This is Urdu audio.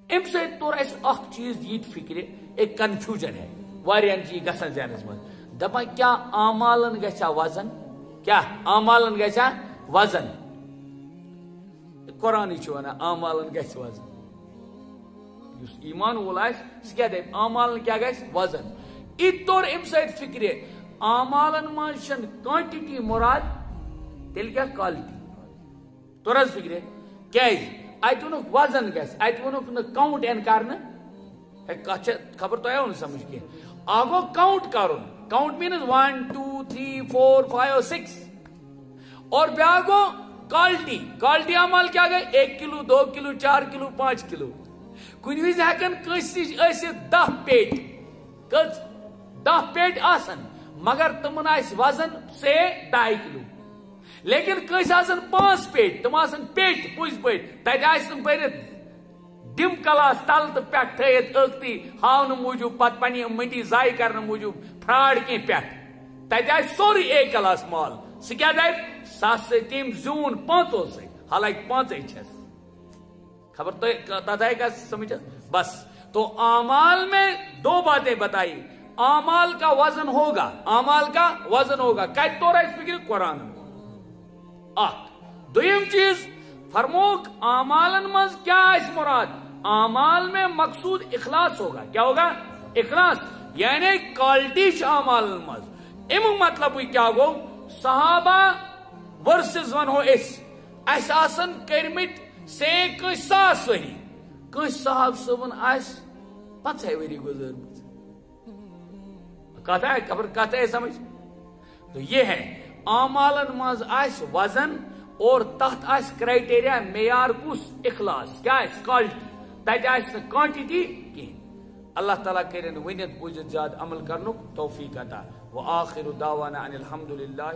ام سۭتۍ توٚر اَسہِ اکھ چیٖز یہِ تہِ فِکرِ ایک کنفیوٗجن ہے واریاہن چھِ یہِ گژھان ذہنس منٛز دپان کیٛاہ اعمالن گژھیا وزن کیٛاہ اعمالن گژھیا وزن قرآنٕے چھُ ونان اعمالن گژھِ وزن یُس ایمان وول آسہِ سُہ کیٛاہ دپہِ اعمالن کیٛاہ گژھِ وزن یہِ تہِ توٚر امہِ سۭتۍ فِکرِ اعمالن منٛز چھنہٕ کوانٹٹی مراد تیٚلہِ کیٛاہ کالٹی توٚر حظ فِکرِ کیٛازِ اتہِ ووٚنُکھ وزن گژھِ اتہِ ووٚنُکھ نہٕ کاؤنٹ این کرنہٕ کتھ چھِ خبر تۄہہِ آو نہٕ سمجھ کینٛہہ اکھ گوٚو کاؤنٹ کرُن کاؤنٹ میٖنٕز 1 2 3 4 5 6 اور بیاکھ گوٚو کالٹی کالٹی اعمال کیٛاہ گٔے 1 کلو 2 کلو 4 کلو 5 کلو کُنہِ وِزِ ہٮ۪کن کٲنٛسہِ نِش ٲسِتھ 10 پیٹہِ کٔژ 10 پیٹہِ آسن مگر تِمن آسہِ وزن سے 2.5 کلو لیکن کٲنٛسہِ آسن 5 پیٹہِ تِم آسن پیٹہِ پٔزۍ پٲٹھۍ تتہِ آسہِ نہٕ بٔرِتھ ڈم کلاس تل تہٕ پٮ۪ٹھ تھٲیِتھ ٲکھتی ہاونہٕ موٗجوٗب پتہٕ پننہِ مٔنڈی ضایہِ کرنہٕ موٗجوٗب فراڈ کینٛہہ پٮ۪ٹھ تتہِ آسہِ سورُے اے کلاس مال سُہ کیٛاہ دپہِ سُہ ہسا تٔمۍ زیوٗن 5 سۭتۍ حالانکہِ 5 چھس خبر تتھ آئی کیا سمجھ بس تو اعمال میں 2 باتیں بتائی اعمال کا وزن ہوگا اعمال کا وزن ہوگا کتہِ توٚر اَسہِ فِکرِ قرآن اکھ دوٚیِم چیٖز فرموک اعمالن منٛز کیا آسہِ مراد اعمال میں مقصود اخلاص ہوگا کیا ہوگا اخلاص یعنی کوالٹی چھ اعمالن منٛز امیُک مطلب کیا گوٚو صحابہ ورسز ونہو أسۍ آسن کٔرمٕتۍ سے کٲنٛسہِ 100 ؤری کٲنٛسہِ صحاب صٲبن آسہِ 50 ؤری گُزٲرمٕژ کتھ آیہِ خبر کتھ آیہِ سمجھ تو یہ ہے اعمالن منٛز آسہِ وزن اور تحت آسہِ کرائٹیریا معیار کُس اخلاص کیا آسہِ کالٹی تتہِ آسہِ نہٕ کوانٹٹی کینٛہہ اللہ تعالیٰ کٔرِنۍ ؤنِتھ بوٗزِتھ زیادٕ عمل کرنُک توفیق عطا وآخر دعوانا ان الحمد للہ